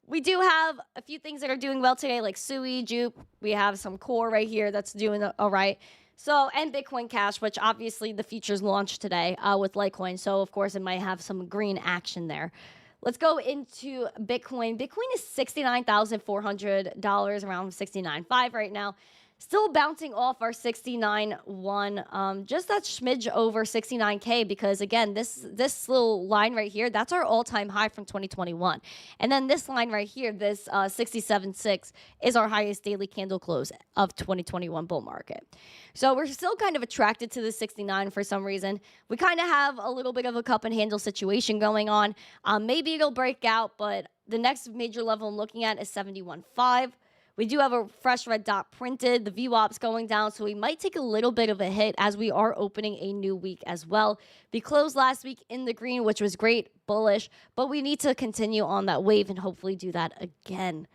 Speaker 1: we do have a few things that are doing well today, like Sui, Jupe. We have some core right here that's doing all right. So, and Bitcoin Cash, which obviously the features launched today with Litecoin. So, of course, it might have some green action there. Let's go into Bitcoin. Bitcoin is $69,400, around $69.5 right now. Still bouncing off our 69.1, just that smidge over 69K, because again, this little line right here, that's our all-time high from 2021. And then this line right here, this 67.6 is our highest daily candle close of 2021 bull market. So we're still kind of attracted to the 69 for some reason. We kind of have a little bit of a cup and handle situation going on. Maybe it'll break out, but the next major level I'm looking at is 71.5. We do have a fresh red dot printed. The VWAP's going down, so we might take a little bit of a hit as we are opening a new week as well. We closed last week in the green, which was great, bullish, but we need to continue on that wave and hopefully do that again.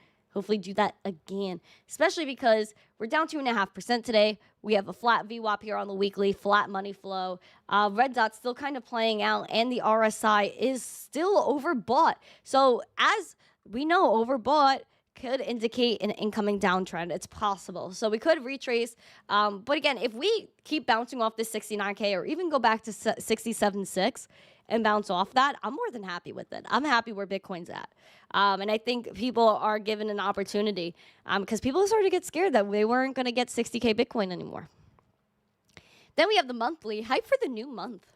Speaker 1: Especially because we're down 2.5% today. We have a flat VWAP here on the weekly, flat money flow. Red dot's still kind of playing out, and the RSI is still overbought. So as we know, overbought could indicate an incoming downtrend. It's possible. So we could retrace. But again, if we keep bouncing off this 69K or even go back to 67.6 and bounce off that, I'm more than happy with it. I'm happy where Bitcoin's at. And I think people are given an opportunity because people started to get scared that they weren't going to get 60K Bitcoin anymore. Then we have the monthly. Hype for the new month.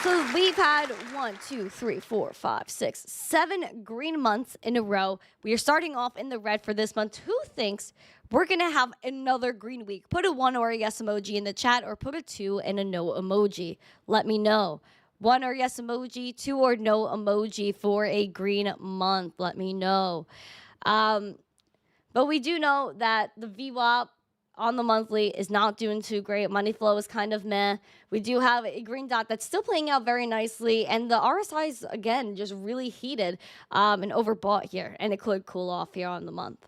Speaker 1: So we've had 1, 2, 3, 4, 5, 6, 7 green months in a row. We are starting off in the red for this month. Who thinks we're going to have another green week? Put a 1 or a yes emoji in the chat, or put a 2 and a no emoji. Let me know. 1 or yes emoji, 2 or no emoji for a green month. Let me know. But we do know that the VWAP on the monthly is not doing too great. Money flow is kind of meh. We do have a green dot that's still playing out very nicely, and the RSI is again just really heated and overbought here, and it could cool off here on the month.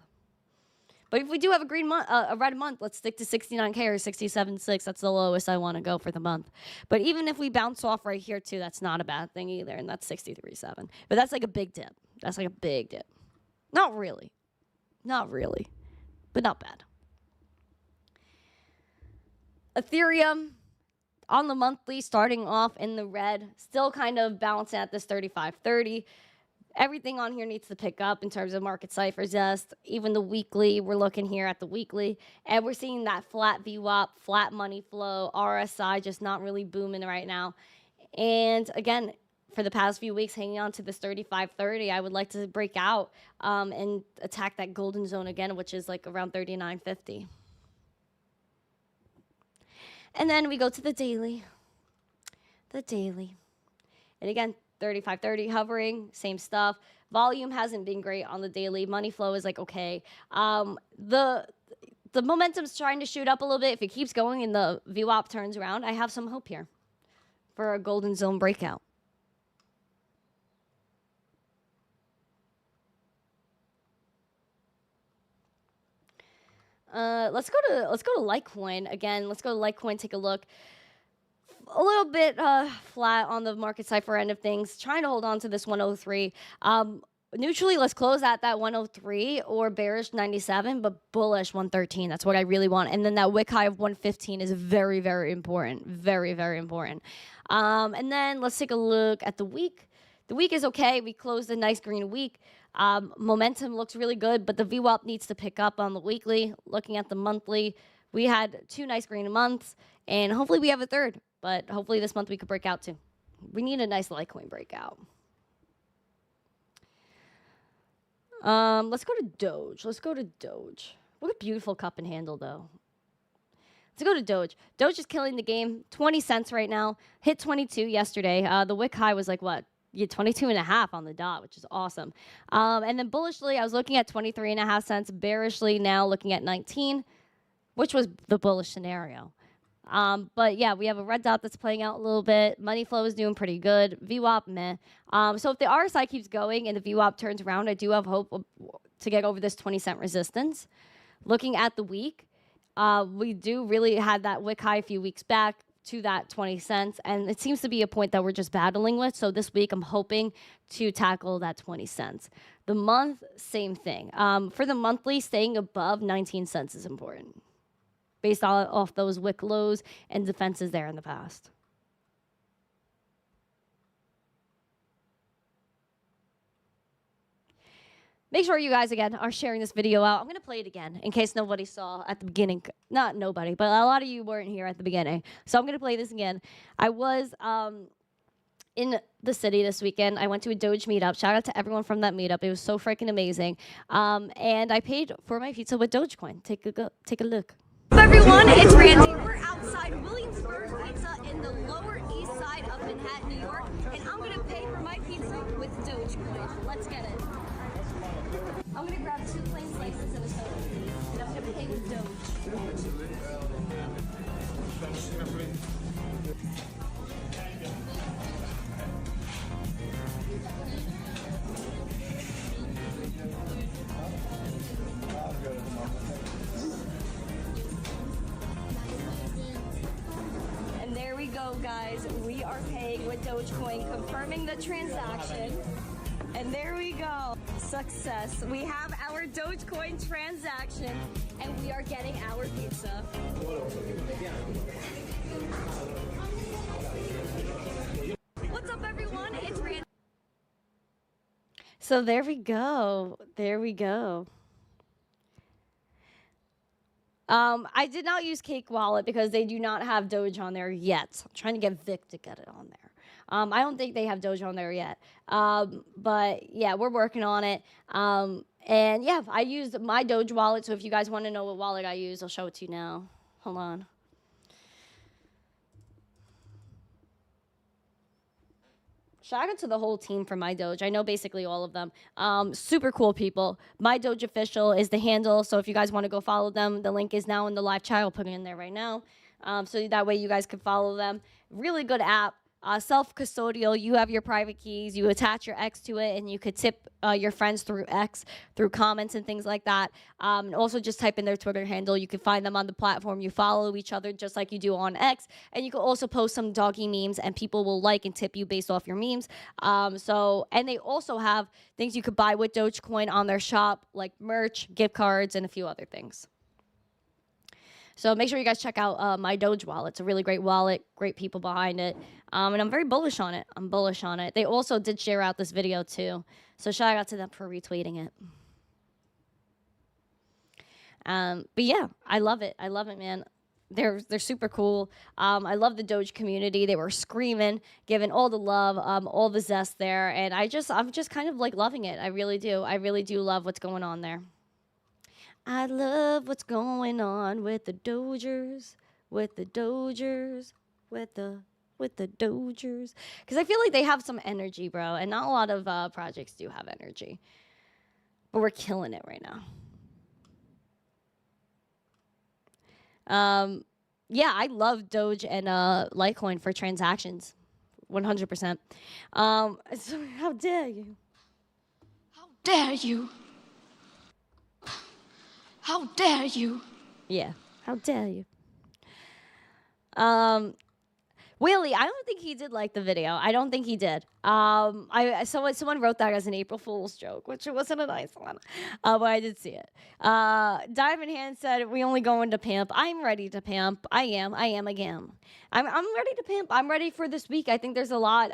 Speaker 1: But if we do have a green month, a red month, let's stick to 69K or 67.6. That's the lowest I want to go for the month. But even if we bounce off right here too, that's not a bad thing either, and that's 63.7. But that's like a big dip. That's like a big dip. Not really, but not bad. Ethereum on the monthly, starting off in the red, still kind of bouncing at this 35.30. Everything on here needs to pick up in terms of market Cipher Zest. Even the weekly, we're looking here at the weekly, and we're seeing that flat VWAP, flat money flow, RSI just not really booming right now. And again, for the past few weeks, hanging on to this 35.30, I would like to break out and attack that golden zone again, which is like around 39.50. And then we go to the daily. And again, 35.30 hovering, same stuff. Volume hasn't been great on the daily. Money flow is like okay. The momentum's trying to shoot up a little bit. If it keeps going and the VWAP turns around, I have some hope here for a golden zone breakout. Let's go to Litecoin again. Let's go to Litecoin. Take a look. A little bit flat on the market Cipher end of things. Trying to hold on to this 103. Neutrally, let's close at that 103 or bearish 97, but bullish 113. That's what I really want. And then that wick high of 115 is very, very important. Very, very important. And then let's take a look at the week. the week is okay. We closed a nice green week. Momentum looks really good, but the VWAP needs to pick up on the weekly. Looking at the monthly, we had 2 nice green months, and hopefully we have a third. But hopefully this month we could break out too. We need a nice Litecoin breakout. Let's go to Doge. Let's go to Doge. What a beautiful cup and handle, though. Let's go to Doge. Doge is killing the game. 20 cents right now. Hit 22 yesterday. The wick high was like what? Yeah, 22.5 on the dot, which is awesome. And then bullishly, I was looking at 23.5 cents. Bearishly now looking at 19, which was the bullish scenario. But yeah, we have a red dot that's playing out a little bit. Money flow is doing pretty good. VWAP, meh. So if the RSI keeps going and the VWAP turns around, I do have hope to get over this 20-cent resistance. Looking at the week, we do really had that wick high a few weeks back to that 20 cents, and it seems to be a point that we're just battling with. So this week, I'm hoping to tackle that 20 cents. The month, same thing. For the monthly, staying above 19 cents is important, based off those wick lows and defenses there in the past. Make sure you guys, again, are sharing this video out. I'm going to play it again in case nobody saw at the beginning. Not nobody, but a lot of you weren't here at the beginning. So I'm going to play this again. I was in the city this weekend. I went to a Doge meetup. Shout out to everyone from that meetup. It was so freaking amazing. And I paid for my pizza with Dogecoin. Take a look.
Speaker 6: Everyone, it's Randi. We're outside Williamsburg Pizza in the Lower East Side of Manhattan, New York, and I'm gonna pay for my pizza with Dogecoin. Let's get it. I'm gonna grab 2 plain slices and a soda, and I'm gonna pay with Doge.
Speaker 1: And there we go, guys. We are paying with Dogecoin, confirming the transaction. And there we go. Success. We have our Dogecoin transaction, and we are getting our pizza.
Speaker 6: What's up, everyone? It's Randi.
Speaker 1: So there we go. There we go. I did not use Cake Wallet because they do not have Doge on there yet. I'm trying to get Vic to get it on there. I don't think they have Doge on there yet. But yeah, we're working on it. And yeah, I used my Doge wallet. So if you guys want to know what wallet I use, I'll show it to you now. Hold on. Shout out to the whole team for My Doge. I know basically all of them. Super cool people. My Doge Official is the handle. So if you guys want to go follow them, the link is now in the live chat. I'll put it in there right now. So that way you guys can follow them. Really good app. Self-custodial, you have your private keys, you attach your X to it, and you could tip your friends through X, through comments and things like that. And also just type in their Twitter handle. You can find them on the platform. You follow each other just like you do on X. And you can also post some doggy memes, and people will like and tip you based off your memes. And they also have things you could buy with Dogecoin on their shop, like merch, gift cards, and a few other things. So make sure you guys check out My Doge wallet. It's a really great wallet, great people behind it. And I'm very bullish on it. I'm bullish on it. They also did share out this video too. So shout out to them for retweeting it. But yeah, I love it. I love it, man. They're super cool. I love the Doge community. They were screaming, giving all the love, all the zest there. And I'm just kind of like loving it. I really do. I really do love what's going on there. I love what's going on with the Dogers, with the Dogers, with the Dogers. Because I feel like they have some energy, bro. And not a lot of projects do have energy. But we're killing it right now. Yeah, I love Doge and Litecoin for transactions. 100%. So how dare you?
Speaker 6: How dare you? How dare you?
Speaker 1: Yeah, how dare you? Willie, I don't think he did like the video. I don't think he did. Someone wrote that as an April Fool's joke, which it wasn't a nice one, but I did see it. Diamond Hand said, "We only go into pimp." I'm ready to pimp. I am again. I'm ready to pimp. I'm ready for this week. I think there's a lot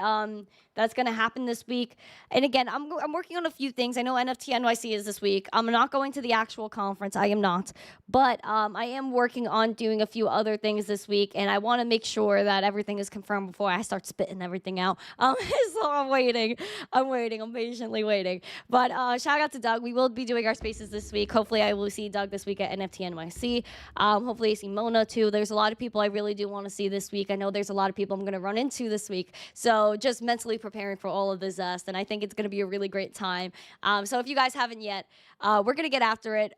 Speaker 1: that's gonna happen this week. And again, I'm working on a few things. I know NFT NYC is this week. I'm not going to the actual conference. I am not, but I am working on doing a few other things this week, and I want to make sure that everything is confirmed before I start spitting everything out. So I'm waiting. I'm patiently waiting. But shout out to Doug. We will be doing our spaces this week. Hopefully, I will see Doug this week at NFT NYC. Hopefully, I see Mona too. There's a lot of people I really do want to see this week. I know there's a lot of people I'm going to run into this week. So just mentally preparing for all of the zest, and I think it's going to be a really great time. So if you guys haven't yet, we're going to get after it.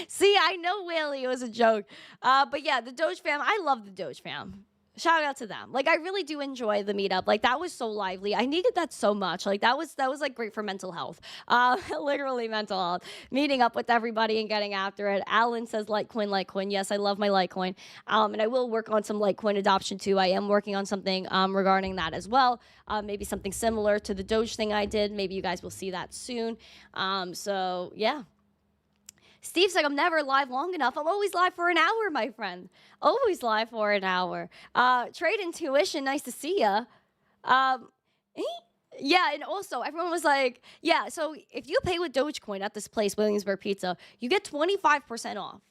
Speaker 1: See, I know Whaley, it was a joke. But yeah, the Doge fam, I love the Doge fam. Shout out to them. Like, I really do enjoy the meetup. Like, that was so lively. I needed that so much. Like, that was like great for mental health. Literally mental health. Meeting up with everybody and getting after it. Alan says Litecoin. Yes, I love my Litecoin. And I will work on some Litecoin adoption too. I am working on something regarding that as well. Maybe something similar to the Doge thing I did. Maybe you guys will see that soon. So yeah. Steve's like, I'm never live long enough. I'm always live for an hour, my friend. Always live for an hour. Trade Intuition, nice to see ya. Yeah, and also everyone was like, yeah, so if you pay with Dogecoin at this place, Williamsburg Pizza, you get 25% off.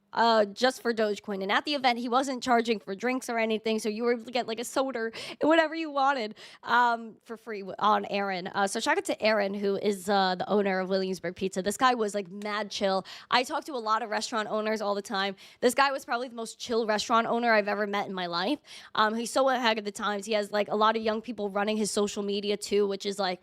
Speaker 1: Just for Dogecoin. And at the event, he wasn't charging for drinks or anything, so you were able to get like a soda and whatever you wanted for free on Aaron. So shout out to Aaron, who is the owner of Williamsburg Pizza. This guy was like mad chill. I talk to a lot of restaurant owners all the time. This guy was probably the most chill restaurant owner I've ever met in my life. He's so ahead of the times. He has like a lot of young people running his social media too, which is like,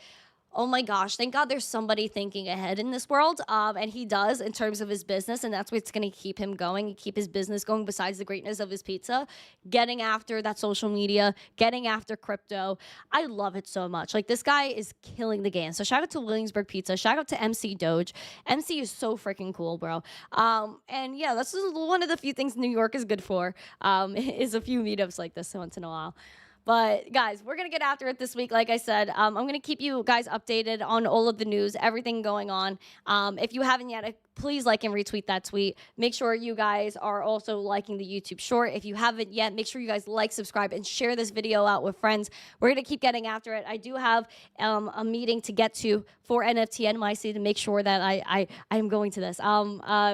Speaker 1: oh my gosh, thank God there's somebody thinking ahead in this world. And he does in terms of his business, and that's what's going to keep him going and keep his business going besides the greatness of his pizza. Getting after that social media, getting after crypto. I love it so much. Like, this guy is killing the game. So shout out to Williamsburg Pizza. Shout out to MC Doge. MC is so freaking cool, bro. And yeah, that's one of the few things New York is good for, is a few meetups like this once in a while. But guys, we're going to get after it this week. Like I said, I'm going to keep you guys updated on all of the news, everything going on. If you haven't yet, please like and retweet that tweet. Make sure you guys are also liking the YouTube short. If you haven't yet, make sure you guys like, subscribe, and share this video out with friends. We're going to keep getting after it. I do have a meeting to get to for NFT NYC to make sure that I am going to this.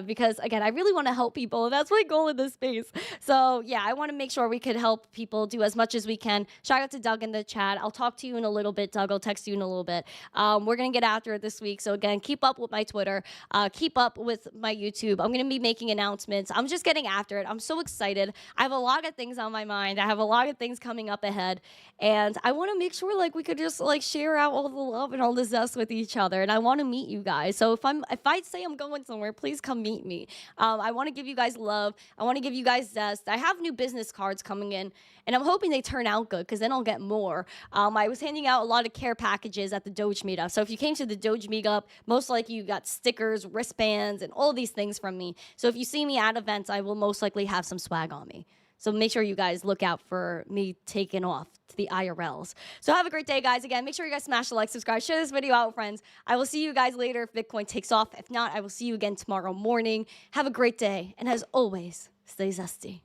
Speaker 1: Because, again, I really want to help people, and that's my goal in this space. So, yeah, I want to make sure we could help people do as much as we can. Shout out to Doug in the chat. I'll talk to you in a little bit, Doug. I'll text you in a little bit. We're going to get after it this week. So, again, keep up with my Twitter. Keep up with my YouTube. I'm going to be making announcements. I'm just getting after it. I'm so excited. I have a lot of things on my mind. I have a lot of things coming up ahead. And I want to make sure, like, we could just, like, share out all the love and all the zest with each other. And I want to meet you guys. So if I say I'm going somewhere, please come meet me. I want to give you guys love. I want to give you guys zest. I have new business cards coming in, and I'm hoping they turn out good, because then I'll get more. I was handing out a lot of care packages at the Doge meetup. So if you came to the Doge meetup, most likely you got stickers, wristbands, and all these things from me. So if you see me at events, I will most likely have some swag on me. So make sure you guys look out for me taking off to the IRLs. So have a great day, guys. Again, make sure you guys smash the like, subscribe, share this video out with friends. I will see you guys later if Bitcoin takes off. If not, I will see you again tomorrow morning. Have a great day. And as always, stay zesty.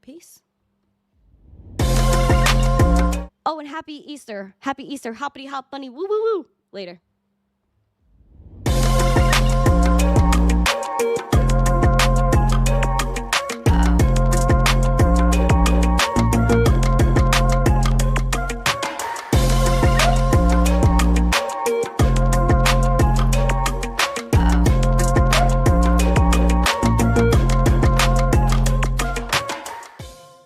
Speaker 1: Peace. Oh, and happy Easter. Happy Easter. Hoppity hop bunny. Woo, woo, woo. Later.